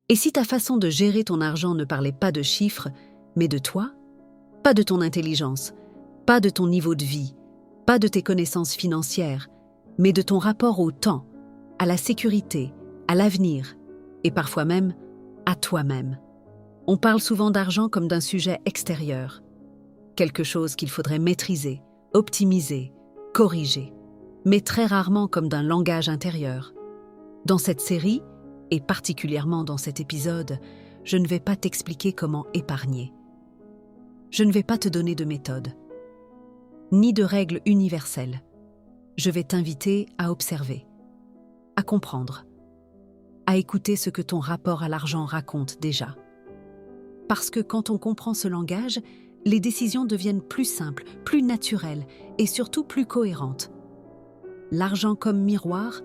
Et si ta façon de gérer ton argent ne parlait pas de chiffres, mais de toi, pas de ton intelligence, pas de ton niveau de vie, pas de tes connaissances financières, mais de ton rapport au temps, à la sécurité, à l'avenir, et parfois même à toi-même. On parle souvent d'argent comme d'un sujet extérieur, quelque chose qu'il faudrait maîtriser, optimiser, corriger, mais très rarement comme d'un langage intérieur. Dans cette série, et particulièrement dans cet épisode, je ne vais pas t'expliquer comment épargner. Je ne vais pas te donner de méthode, ni de règles universelles. Je vais t'inviter à observer, à comprendre, à écouter ce que ton rapport à l'argent raconte déjà. Parce que quand on comprend ce langage, les décisions deviennent plus simples, plus naturelles et surtout plus cohérentes. L'argent comme miroir,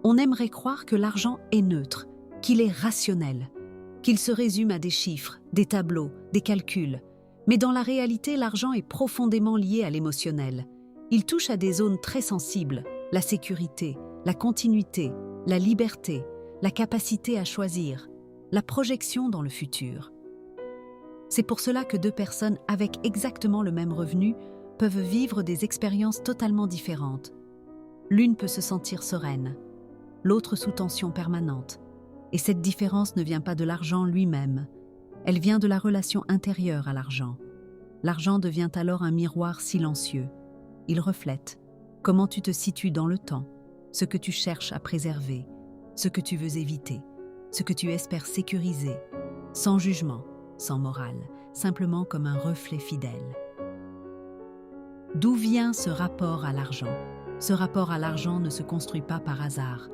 on aimerait croire que l'argent est neutre, qu'il est rationnel, qu'il se résume à des chiffres, des tableaux, des calculs. Mais dans la réalité, l'argent est profondément lié à l'émotionnel. Il touche à des zones très sensibles, la sécurité, la continuité, la liberté, la capacité à choisir, la projection dans le futur. C'est pour cela que deux personnes avec exactement le même revenu peuvent vivre des expériences totalement différentes. L'une peut se sentir sereine, l'autre sous tension permanente. Et cette différence ne vient pas de l'argent lui-même, elle vient de la relation intérieure à l'argent. L'argent devient alors un miroir silencieux. Il reflète comment tu te situes dans le temps, ce que tu cherches à préserver, ce que tu veux éviter, ce que tu espères sécuriser, sans jugement, sans morale, simplement comme un reflet fidèle. D'où vient ce rapport à l'argent ? Ce rapport à l'argent ne se construit pas par hasard.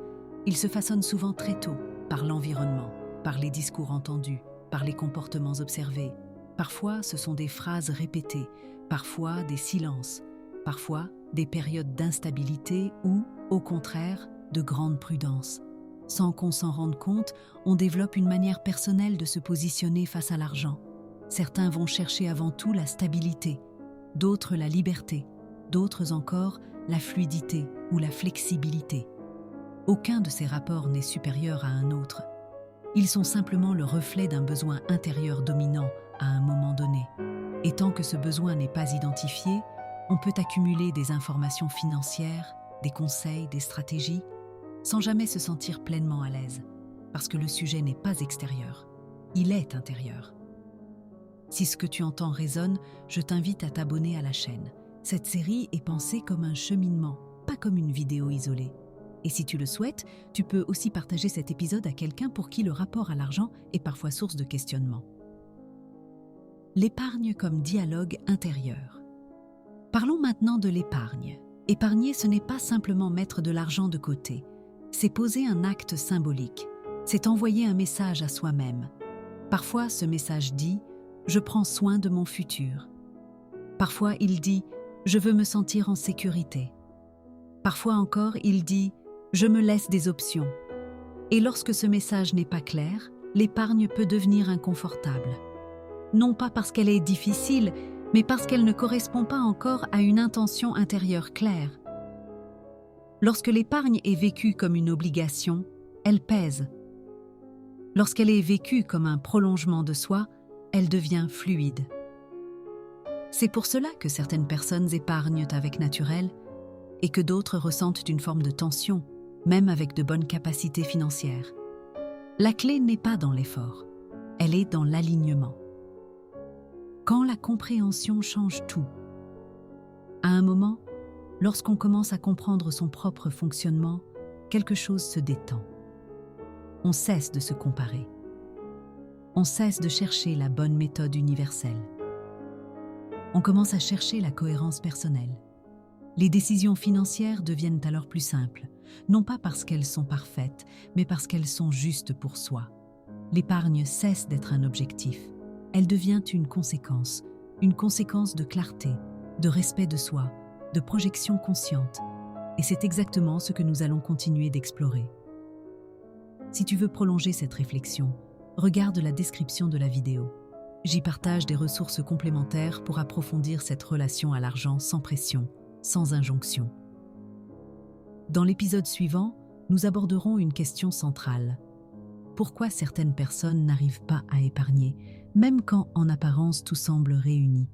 Il se façonne souvent très tôt, par l'environnement, par les discours entendus, par les comportements observés. Parfois, ce sont des phrases répétées, parfois des silences, parfois des périodes d'instabilité ou, au contraire, de grande prudence. Sans qu'on s'en rende compte, on développe une manière personnelle de se positionner face à l'argent. Certains vont chercher avant tout la stabilité, d'autres la liberté, d'autres encore la fluidité ou la flexibilité. Aucun de ces rapports n'est supérieur à un autre. Ils sont simplement le reflet d'un besoin intérieur dominant à un moment donné. Et tant que ce besoin n'est pas identifié, on peut accumuler des informations financières, des conseils, des stratégies, sans jamais se sentir pleinement à l'aise, parce que le sujet n'est pas extérieur, il est intérieur. Si ce que tu entends résonne, je t'invite à t'abonner à la chaîne. Cette série est pensée comme un cheminement, pas comme une vidéo isolée. Et si tu le souhaites, tu peux aussi partager cet épisode à quelqu'un pour qui le rapport à l'argent est parfois source de questionnement. L'épargne comme dialogue intérieur. Parlons maintenant de l'épargne. Épargner, ce n'est pas simplement mettre de l'argent de côté. C'est poser un acte symbolique. C'est envoyer un message à soi-même. Parfois, ce message dit « Je prends soin de mon futur ». Parfois, il dit « Je veux me sentir en sécurité ». Parfois encore, il dit « Je me laisse des options ». Et lorsque ce message n'est pas clair, l'épargne peut devenir inconfortable. Non pas parce qu'elle est difficile, mais parce qu'elle ne correspond pas encore à une intention intérieure claire. Lorsque l'épargne est vécue comme une obligation, elle pèse. Lorsqu'elle est vécue comme un prolongement de soi, elle devient fluide. C'est pour cela que certaines personnes épargnent avec naturel et que d'autres ressentent une forme de tension, même avec de bonnes capacités financières. La clé n'est pas dans l'effort, elle est dans l'alignement. Quand la compréhension change tout. À un moment, lorsqu'on commence à comprendre son propre fonctionnement, quelque chose se détend. On cesse de se comparer. On cesse de chercher la bonne méthode universelle. On commence à chercher la cohérence personnelle. Les décisions financières deviennent alors plus simples, non pas parce qu'elles sont parfaites, mais parce qu'elles sont justes pour soi. L'épargne cesse d'être un objectif. Elle devient une conséquence de clarté, de respect de soi, de projection consciente. Et c'est exactement ce que nous allons continuer d'explorer. Si tu veux prolonger cette réflexion, regarde la description de la vidéo. J'y partage des ressources complémentaires pour approfondir cette relation à l'argent sans pression, sans injonction. Dans l'épisode suivant, nous aborderons une question centrale. pourquoi certaines personnes n'arrivent pas à épargner, même quand en apparence tout semble réuni.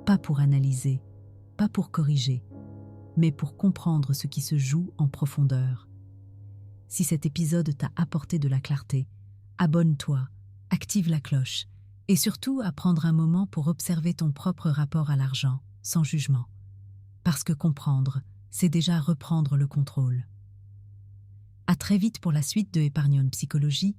Pas pour analyser, pas pour corriger, mais pour comprendre ce qui se joue en profondeur. Si cet épisode t'a apporté de la clarté, abonne-toi, active la cloche et surtout à prendre un moment pour observer ton propre rapport à l'argent, sans jugement. Parce que comprendre, c'est déjà reprendre le contrôle. À très vite pour la suite de Épargne en psychologie,